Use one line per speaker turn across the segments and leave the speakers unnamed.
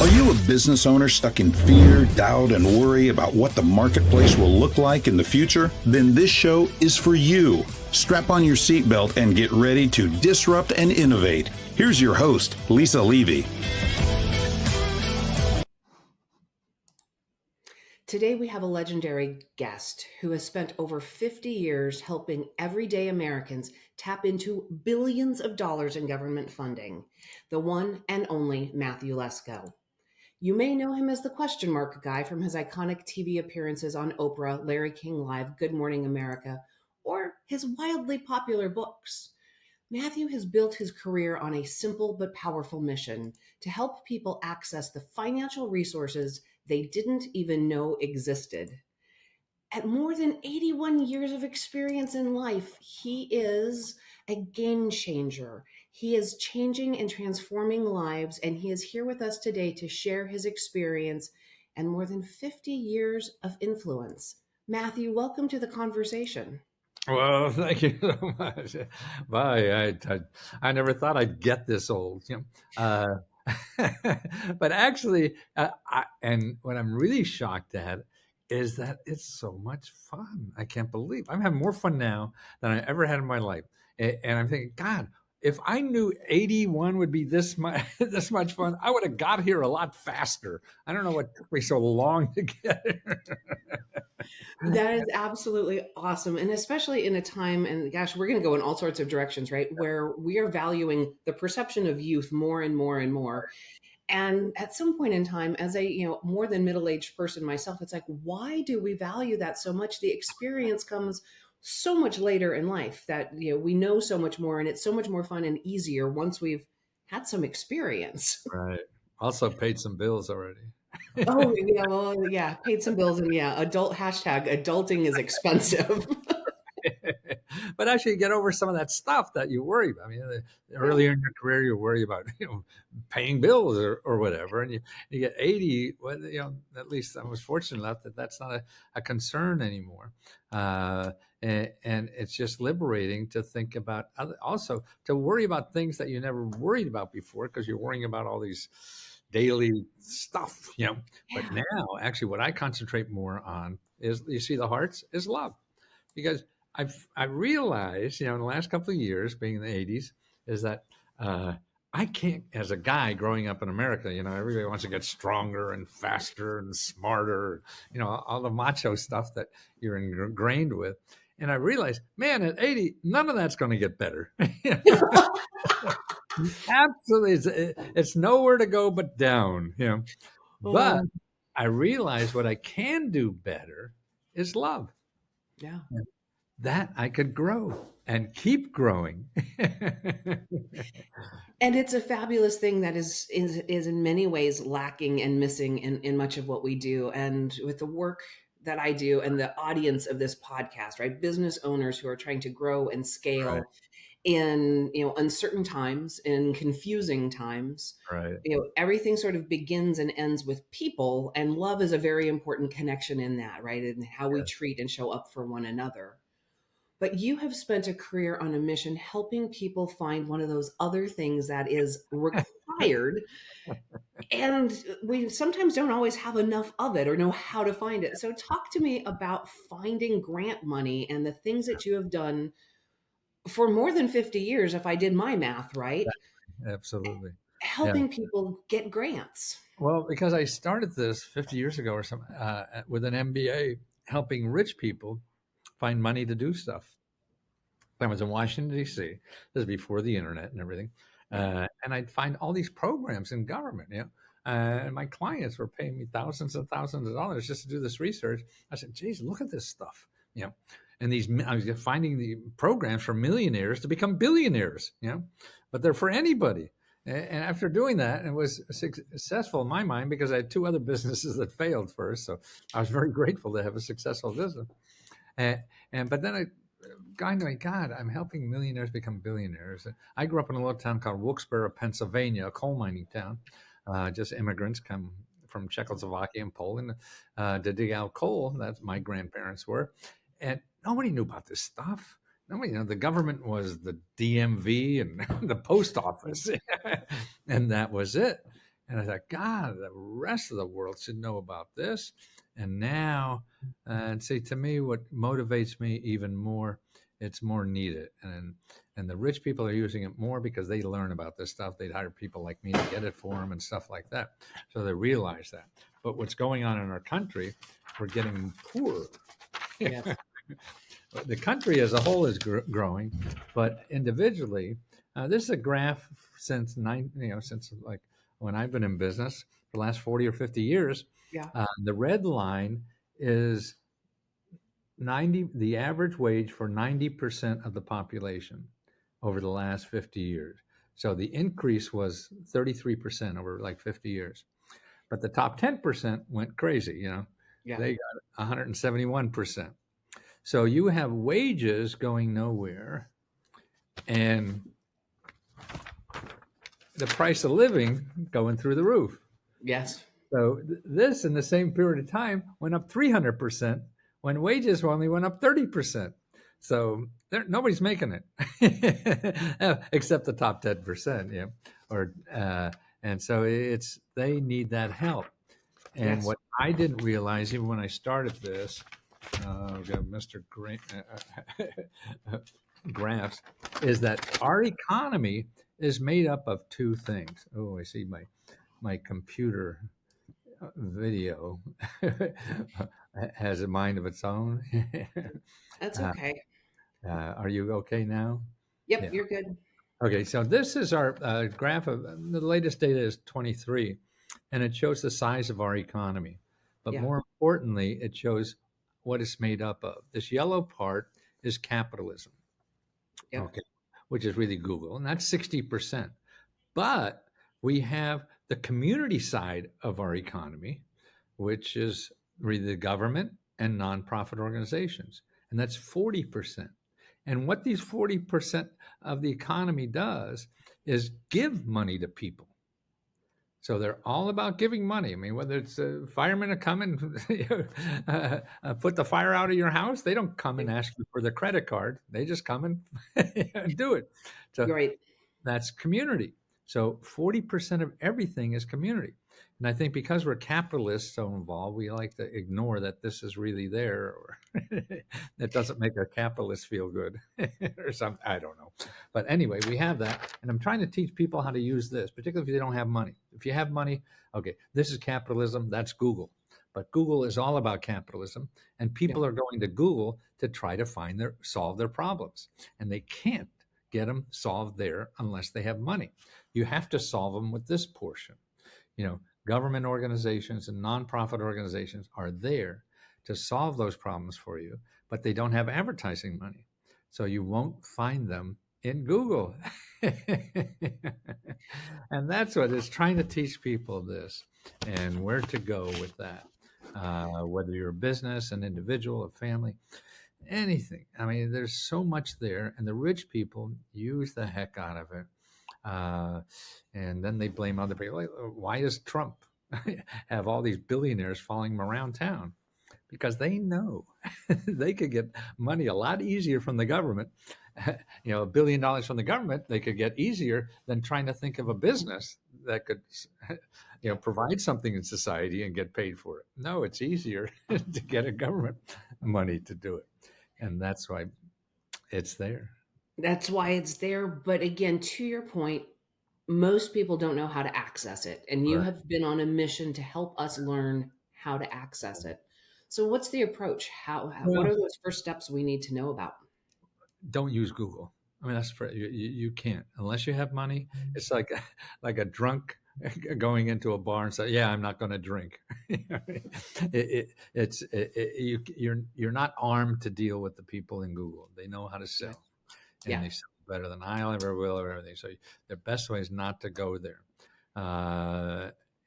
Are you a business owner stuck in fear, doubt, and worry about what the marketplace will look like in the future? Then this show is for you. Strap on your seatbelt and get ready to disrupt and innovate. Here's your host, Lisa Levy.
Today we have a legendary guest who has spent over 50 years helping everyday Americans tap into billions of dollars in government funding, the one and only Matthew Lesko. You may know him as the question mark guy from his iconic TV appearances on Oprah, Larry King Live, Good Morning America, or his wildly popular books. Matthew has built his career on a simple but powerful mission to help people access the financial resources they didn't even know existed. At more than 81 years of experience in life, he is a game changer. He is changing and transforming lives, and he is here with us today to share his experience and more than 50 years of influence. Matthew, welcome to the conversation.
Well, thank you so much. Bye. I never thought I'd get this old, but actually, and what I'm really shocked at is that it's so much fun. I can't believe I'm having more fun now than I ever had in my life. And I'm thinking, God, if I knew 81 would be this much this much fun, I would have got here a lot faster. I don't know what took me so long to get here.
That is absolutely awesome. And especially in a time, and gosh, we're going to go in all sorts of directions, right? Where we are valuing the perception of youth more and more and more. And at some point in time, as a more than middle-aged person myself, it's like, why do we value that so much? The experience comes so much later in life that we know so much more, and it's so much more fun and easier once we've had some experience.
Right. Also paid some bills already.
Oh yeah, well yeah, paid some bills, and yeah, adulting is expensive.
But actually get over some of that stuff that you worry about. I mean, earlier in your career, you worry about paying bills or whatever, and you get 80. Well, at least I was fortunate enough that that's not a concern anymore, and it's just liberating to think about also to worry about things that you never worried about before because you're worrying about all these daily stuff,
Yeah.
But now, actually, what I concentrate more on is, you see, the hearts is love, because I realized, in the last couple of years, being in the 80s, is that I can't, as a guy growing up in America, everybody wants to get stronger and faster and smarter, all the macho stuff that you're ingrained with. And I realized, man, at 80, none of that's going to get better. Absolutely. It's nowhere to go but down, But I realized what I can do better is love.
Yeah.
That I could grow and keep growing.
And it's a fabulous thing that is in many ways lacking and missing in much of what we do. And with the work that I do and the audience of this podcast, right? Business owners who are trying to grow and scale
Right.
in, uncertain times, in confusing times.
Right.
Everything sort of begins and ends with people, and love is a very important connection in that, right? And how we treat and show up for one another. But you have spent a career on a mission helping people find one of those other things that is required. And we sometimes don't always have enough of it or know how to find it. So talk to me about finding grant money and the things that you have done for more than 50 years, if I did my math right.
Absolutely.
Helping people get grants.
Well, because I started this 50 years ago or something with an MBA, helping rich people find money to do stuff. I was in Washington, D.C. This is before the internet and everything. And I'd find all these programs in government, and my clients were paying me thousands and thousands of dollars just to do this research. I said, geez, look at this stuff, And I was finding the programs for millionaires to become billionaires, but they're for anybody. And after doing that, it was successful in my mind because I had two other businesses that failed first. So I was very grateful to have a successful business. But then my God, I'm helping millionaires become billionaires. I grew up in a little town called Wilkes-Barre, Pennsylvania, a coal mining town. Just immigrants come from Czechoslovakia and Poland to dig out coal. That's my grandparents were. And nobody knew about this stuff. Nobody, the government was the DMV and the post office, and that was it. And I thought, God, the rest of the world should know about this. And now, and see, to me, what motivates me even more, it's more needed. And the rich people are using it more because they learn about this stuff. They'd hire people like me to get it for them and stuff like that. So they realize that. But what's going on in our country, we're getting poorer.
Yes.
The country as a whole is growing, but individually, this is a graph since like when I've been in business for the last 40 or 50 years.
Yeah.
The red line is the average wage for 90% of the population over the last 50 years. So the increase was 33% over like 50 years. But the top 10% went crazy,
Yeah.
They got 171%. So you have wages going nowhere and the price of living going through the roof.
Yes.
So this in the same period of time went up 300% when wages only went up 30%. So nobody's making it except the top 10%. And so they need that help. And
Yes.
what I didn't realize even when I started this, Mr. Graphs, is that our economy is made up of two things. Oh, I see my computer video has a mind of its own.
That's
uh,
okay.
are you okay now?
Yep,
Yeah.
you're good.
Okay, so this is our graph of the latest data is 23, and it shows the size of our economy. But
Yeah.
more importantly, it shows what it's made up of. This yellow part is capitalism,
Yep.
okay, which is really Google, and that's 60%. But we have the community side of our economy, which is really the government and nonprofit organizations, and that's 40%. And what these 40% of the economy does is give money to people. So they're all about giving money. I mean, whether it's firemen to come and put the fire out of your house, they don't come and ask you for the credit card. They just come and do it. So
You're right.
that's community. So 40% of everything is community. And I think because we're capitalists so involved, we like to ignore that this is really there, or that doesn't make a capitalist feel good or something. I don't know. But anyway, we have that. And I'm trying to teach people how to use this, particularly if they don't have money. If you have money, okay, this is capitalism, that's Google. But Google is all about capitalism, and
Yeah.
people are going to Google to try to solve their problems. And they can't get them solved there unless they have money. You have to solve them with this portion. Government organizations and nonprofit organizations are there to solve those problems for you, but they don't have advertising money. So you won't find them in Google. And that's what it's trying to teach people this and where to go with that. Whether you're a business, an individual, a family, anything. I mean, there's so much there, and the rich people use the heck out of it. And then they blame other people. Like, why does Trump have all these billionaires following him around town? Because they know they could get money a lot easier from the government. $1 billion from the government, they could get easier than trying to think of a business that could, provide something in society and get paid for it. No, it's easier to get a government money to do it. And that's why it's there.
That's why it's there. But again, to your point, most people don't know how to access it. And you
Right.
have been on a mission to help us learn how to access it. So, what's the approach? What
Well,
are those first steps we need to know about?
don't use Google. I mean, that's for you can't unless you have money. It's like like a drunk going into a bar and say, "Yeah, I'm not going to drink." You're not armed to deal with the people in Google. They know how to
Yeah.
sell, and
Yeah.
they sell better than I ever will or everything. So the best way is not to go there.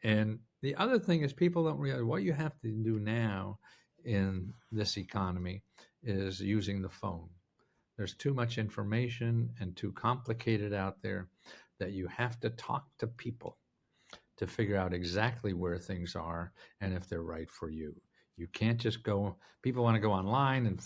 And the other thing is people don't realize what you have to do now in this economy is using the phone. There's too much information and too complicated out there that you have to talk to people to figure out exactly where things are and if they're right for you. You can't just go, people want to go online and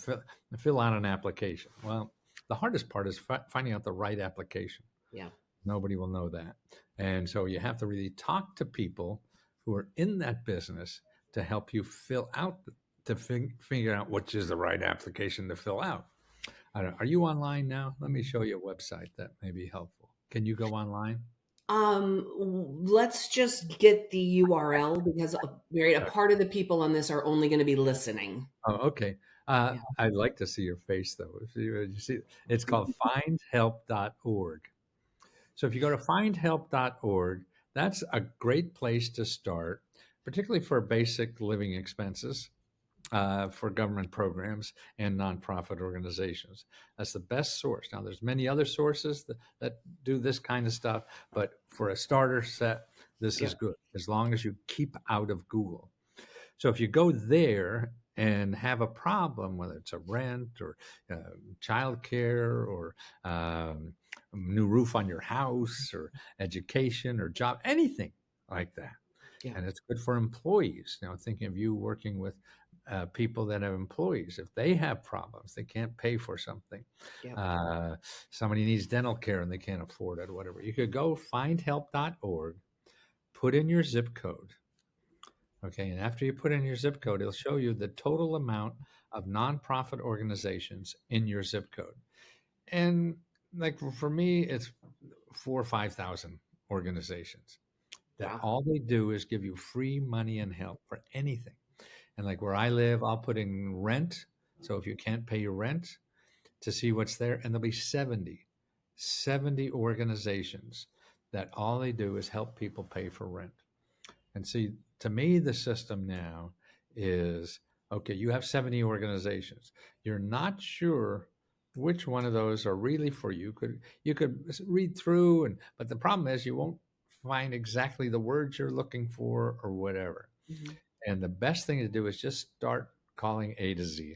fill out an application. Well, the hardest part is finding out the right application.
Yeah.
Nobody will know that. And so you have to really talk to people who are in that business to help you fill out, to figure out which is the right application to fill out. I don't, are you online now? Let me show you a website that may be helpful. Can you go online?
Let's just get the URL because a
Uh,
part of the people on this are only going to be listening.
Oh, okay.
Yeah.
I'd like to see your face though. If you see, it's called findhelp.org. So if you go to findhelp.org, that's a great place to start, particularly for basic living expenses for government programs and nonprofit organizations. That's the best source. Now, there's many other sources that do this kind of stuff, but for a starter set, this is
Yep.
good as long as you keep out of Google. So if you go there and have a problem, whether it's a rent or childcare or new roof on your house or education or job, anything like that,
Yeah.
and it's good for employees. Now, thinking of you working with people that have employees, if they have problems, they can't pay for something,
Yep.
uh, somebody needs dental care and they can't afford it, or whatever. You could go findhelp.org, put in your zip code. Okay, and after you put in your zip code, it'll show you the total amount of nonprofit organizations in your zip code. And like for me, it's 4 or 5 thousand organizations that
Wow.
all they do is give you free money and help for anything. And like where I live, I'll put in rent. So if you can't pay your rent, to see what's there, and there'll be 70 organizations that all they do is help people pay for rent. And see, to me, the system now is okay, you have 70 organizations. You're not sure which one of those are really for you. You could read through, and but the problem is you won't find exactly the words you're looking for or whatever.
Hmm.
And the best thing to do is just start calling A to Z.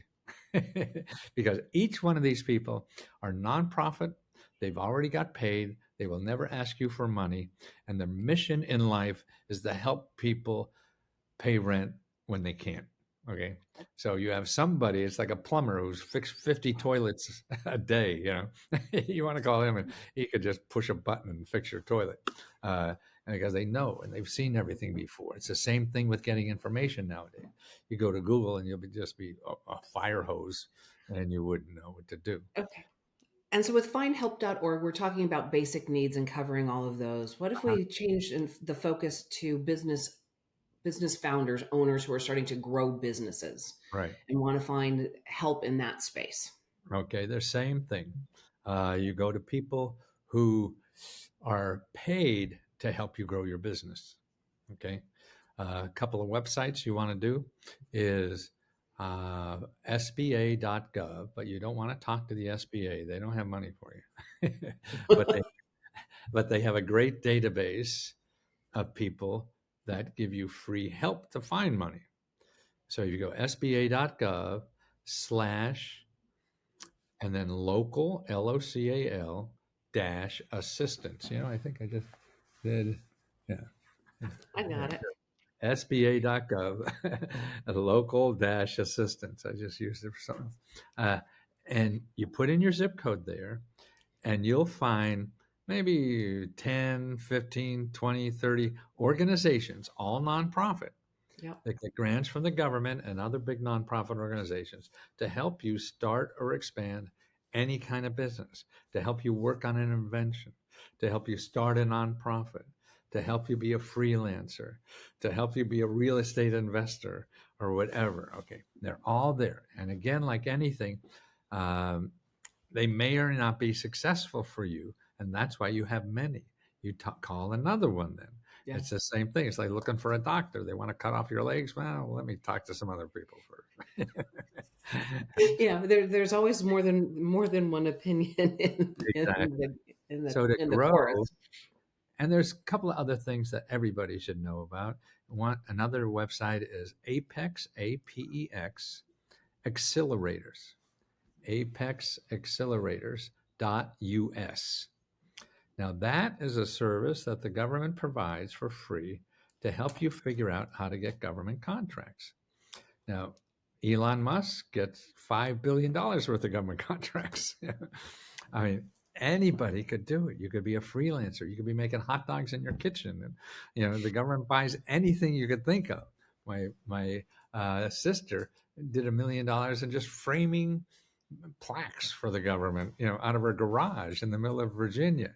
Because each one of these people are nonprofit, they've already got paid, they will never ask you for money, and their mission in life is to help people pay rent when they can't. Okay. So you have somebody, it's like a plumber who's fixed 50 toilets a day, you know. You want to call him and he could just push a button and fix your toilet. And because they know and they've seen everything before. It's the same thing with getting information nowadays. You go to Google and just be a fire hose and you wouldn't know what to do.
Okay. And so with findhelp.org, we're talking about basic needs and covering all of those. What if
Uh-huh.
we changed the focus to business founders, owners who are starting to grow businesses
Right.
and want to find help in that space?
Okay, the same thing. You go to people who are paid to help you grow your business. Okay, a couple of websites you want to do is SBA.gov, but you don't want to talk to the SBA; they don't have money for you. but they but they have a great database of people that give you free help to find money. So if you go SBA.gov slash and then local LOCAL dash assistance. You know, I think I just did. Yeah.
I got it.
SBA.gov, local dash assistance. I just used it for something. Uh, and you put in your zip code there, and you'll find maybe 10, 15, 20, 30 organizations, all nonprofit,
Yep.
that get grants from the government and other big nonprofit organizations to help you start or expand any kind of business, to help you work on an invention, to help you start a nonprofit, to help you be a freelancer, to help you be a real estate investor or whatever. Okay, they're all there. And again, like anything, um, they may or not be successful for you. And that's why you have many. You call another one then.
Yeah.
It's the same thing. It's like looking for a doctor. They want to cut off your legs. Well, let me talk to some other people first.
Yeah. There's always more than one opinion
Exactly.
in the
So to
in the
grow,
chorus.
and there's a couple of other things that everybody should know about. One another website is Apex, APEX accelerators, apexaccelerators.us. Now, that is a service that the government provides for free to help you figure out how to get government contracts. Now, Elon Musk gets $5 billion worth of government contracts. I mean, anybody could do it. You could be a freelancer. You could be making hot dogs in your kitchen, and the government buys anything you could think of. My sister did $1 million in just framing plaques for the government, out of her garage in the middle of Virginia.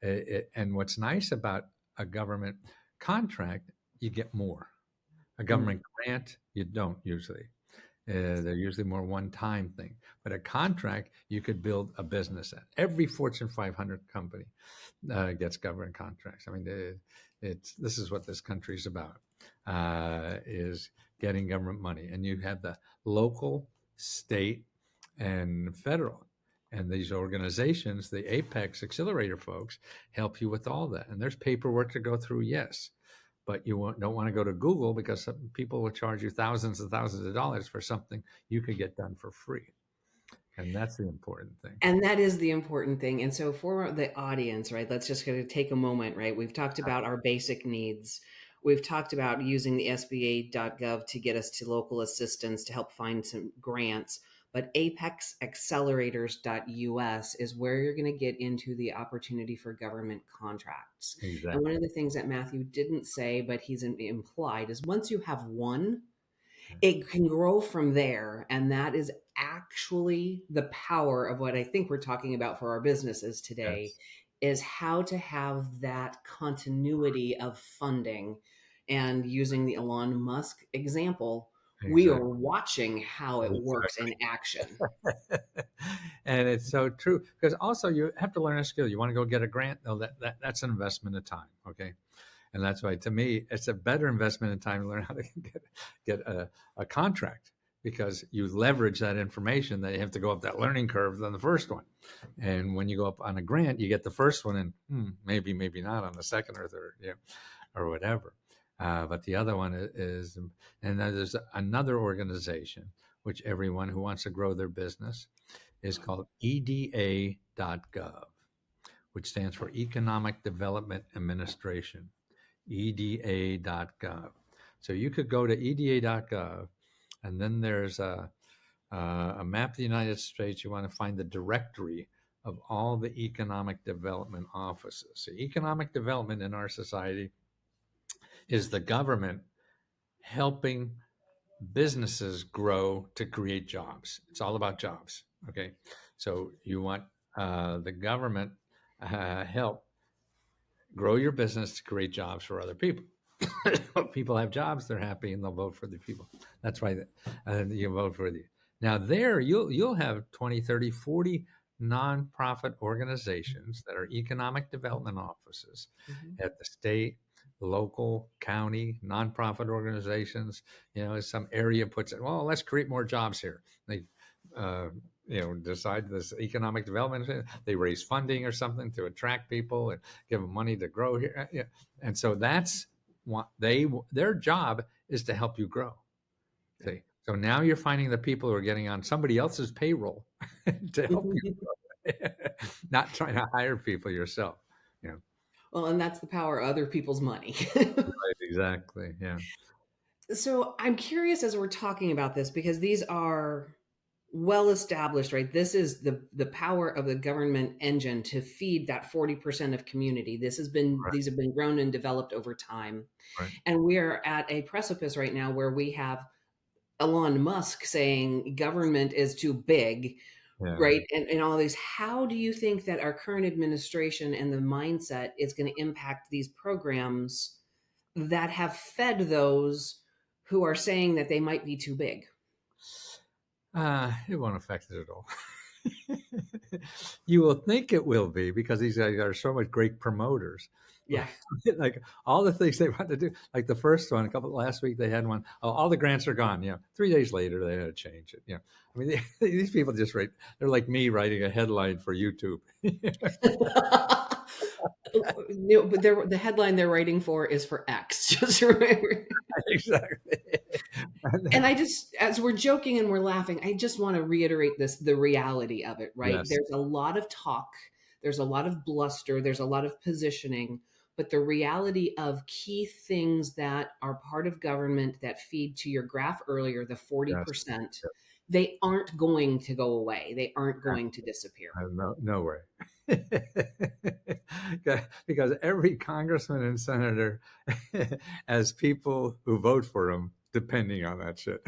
And what's nice about a government contract, you get more. A
Mm,
government grant, you don't usually. They're usually more one-time thing. But a contract, you could build a business at. Every Fortune 500 company gets government contracts. I mean, this is what this country is about, is getting government money. And you have the local, state, and federal. And these organizations, the Apex Accelerator folks, help you with all that. And there's paperwork to go through, yes, but you don't want to go to Google because some people will charge you thousands and thousands of dollars for something you could get done for free. And that's the important thing.
and that is the important thing. And so for the audience, right, let's just going to take a moment, right? We've talked about our basic needs. We've talked about using the SBA.gov to get us to local assistance to help find some grants. But apexaccelerators.us is where you're going to get into the opportunity for government contracts. And one
Exactly.
of the things that Matthew didn't say, but he's implied, is once you have one,
Yeah.
it can grow from there. And that is actually the power of what I think we're talking about for our businesses today,
Yes.
is how to have that continuity of funding. And using the Elon Musk example, we are
Exactly.
watching how it works in action.
And it's so true, because also you have to learn a skill. You want to go get a grant? No, that's an investment of time. Okay. And that's why, to me, it's a better investment in time to learn how to get a contract, because you leverage that information that you have to go up that learning curve than the first one. And when you go up on a grant, you get the first one, and maybe not on the second or third, or whatever. But the other one is, and then there's another organization which everyone who wants to grow their business is called EDA.gov, which stands for Economic Development Administration. EDA.gov. So you could go to EDA.gov, and then there's a map of the United States. You want to find the directory of all the economic development offices. So economic development in our society is the government helping businesses grow to create jobs. It's all about jobs. Okay. So you want the government help grow your business to create jobs for other people. People have jobs, they're happy, and they'll vote for the people. That's why you vote for the. Now there you'll have 20, 30, 40 nonprofit organizations that are economic development offices
Mhm.
at the state, local, county, nonprofit organizations. Some area puts it, well, let's create more jobs here. They uh, decide this economic development. They raise funding or something to attract people and give them money to grow here. Yeah. And so that's what their job is, to help you grow.
Yeah.
See, so now you're finding the people who are getting on somebody else's payroll to help you grow, not trying to hire people yourself. Yeah,
Well, and that's the power of other people's money.
right, exactly. Yeah,
So I'm curious as we're talking about this, because these are well established, right? This is the power of the government engine to feed that 40% of community.
right,
These have been grown and developed over time.
right.
And we are at a precipice right now where we have Elon Musk saying government is too big,
Yeah,
right? And all these. How do you think that our current administration and the mindset is going to impact these programs that have fed those who are saying that they might be too big?
it won't affect it at all. You will think it will be, because these guys are so much great promoters.
Yeah.
Like all the things they want to do, like the first one, a couple last week they had one. Oh, all the grants are gone. 3 days later they had to change it. I mean, these people just write. They're like me writing a headline for YouTube.
No, but the headline they're writing for is for X. Just remember.
Exactly.
And I just, as we're joking and we're laughing, I just want to reiterate the reality of it, right?
Yes.
There's a lot of talk, there's a lot of bluster, there's a lot of positioning, but the reality of key things that are part of government that feed to your graph earlier, the
Yes.
40%, they aren't going to go away. They aren't going to disappear.
No way. Because every congressman and senator has people who vote for him depending on that shit.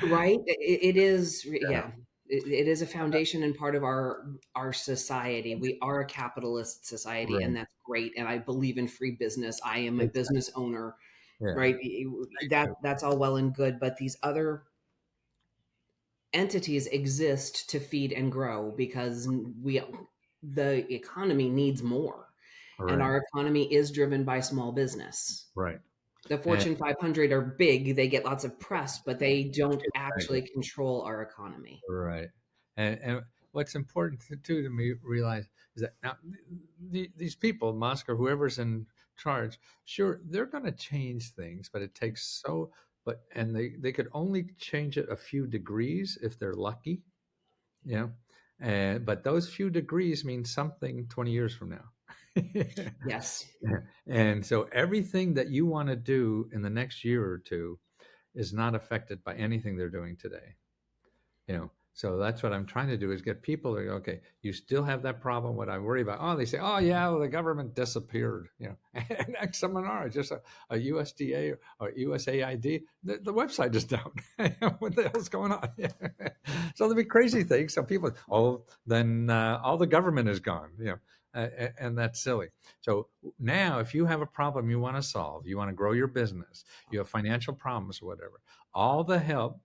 Right? It is,
Yeah,
yeah. It is a foundation and part of our society. We are a capitalist society,
right.
and that's great. And I believe in free business. I am a
Exactly.
business owner,
Yeah.
right?
Me too.
That's all well and good, but these other entities exist to feed and grow because the economy needs more, and
Right.
our economy is driven by small business.
Right.
The
And
Fortune 500 are big, they get lots of press, but they don't
exactly.
actually control our economy.
Right. And what's important to me realize is that now these people, Musk or whoever's in charge, sure, they're going to change things, but it takes so, but, and they could only change it a few degrees if they're lucky, you know, and, but those few degrees mean something 20 years from now.
Yes.
And so everything that you want to do in the next year or two is not affected by anything they're doing today. So that's what I'm trying to do is get people to go, okay, you still have that problem. What I worry about, they say, oh yeah, well, the government disappeared, and next seminar, just a USDA or USAID, the website is down. What the hell's going on? So there'll be crazy things. So people, then all the government is gone, and that's silly. So now if you have a problem you want to solve, you want to grow your business, you have financial problems or whatever, all the help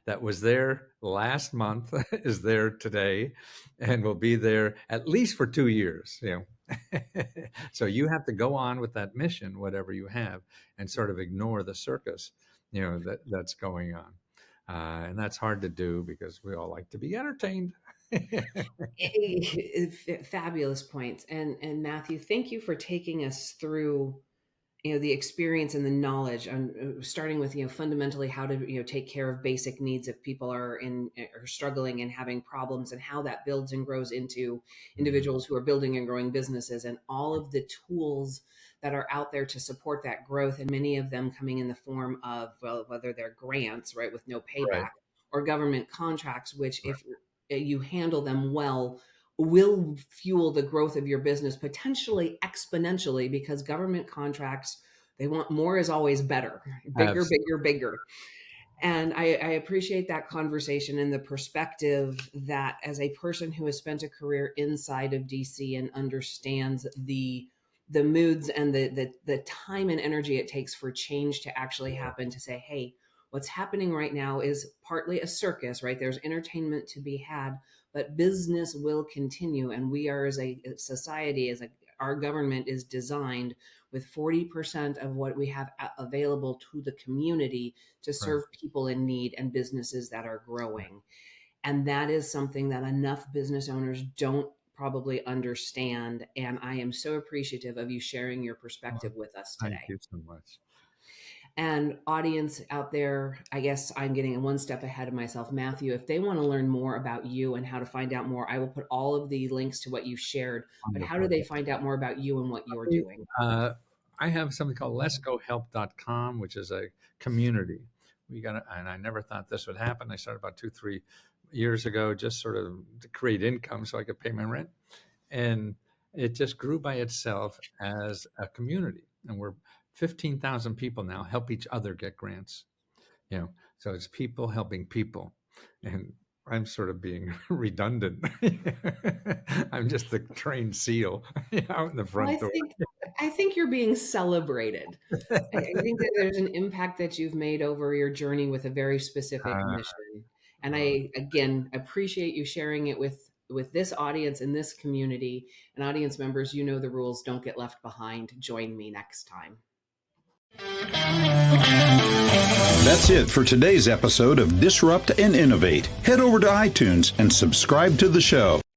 that was there last month is there today and will be there at least for 2 years. So you have to go on with that mission, whatever you have, and sort of ignore the circus that's going on, and that's hard to do because we all like to be entertained.
Fabulous points. And Matthew, thank you for taking us through the experience and the knowledge on starting with fundamentally how to take care of basic needs if people are struggling and having problems, and how that builds and grows into
Mhm.
individuals who are building and growing businesses, and all of the tools that are out there to support that growth, and many of them coming in the form of, well, whether they're grants, right, with no
Right,
payback, or government contracts, which
right.
if you handle them well will fuel the growth of your business potentially exponentially, because government contracts, they want more is always better, bigger,
Absolutely.
bigger, bigger. And I appreciate that conversation and the perspective that, as a person who has spent a career inside of DC and understands the moods and the time and energy it takes for change to actually happen, to say, hey, what's happening right now is partly a circus, right? There's entertainment to be had, but business will continue. And we are, as a society, our government is designed with 40% of what we have available to the community to
Right.
serve people in need and businesses that are growing. And that is something that enough business owners don't probably understand. And I am so appreciative of you sharing your
Well,
perspective with us
thank
today.
you so much.
And audience out there, I guess I'm getting one step ahead of myself. Matthew, if they want to learn more about you and how to find out more, I will put all of the links to what you've shared. But how do
Wonderful.
they find out more about you and what you're doing?
Uh, I have something called leskohelp.com, which is a community. And I never thought this would happen. I started about 2, 3 years ago, just sort of to create income so I could pay my rent. And it just grew by itself as a community. And we're 15,000 people now help each other get grants. So it's people helping people. And I'm sort of being redundant. I'm just the trained seal out in the
Well,
front door.
I think you're being celebrated. I think that there's an impact that you've made over your journey with a very specific
Uh,
mission. And
uh,
I, again, appreciate you sharing it with this audience and this community. And audience members, you know the rules. Don't get left behind. Join me next time.
That's it for today's episode of Disrupt and Innovate. Head over to iTunes and subscribe to the show.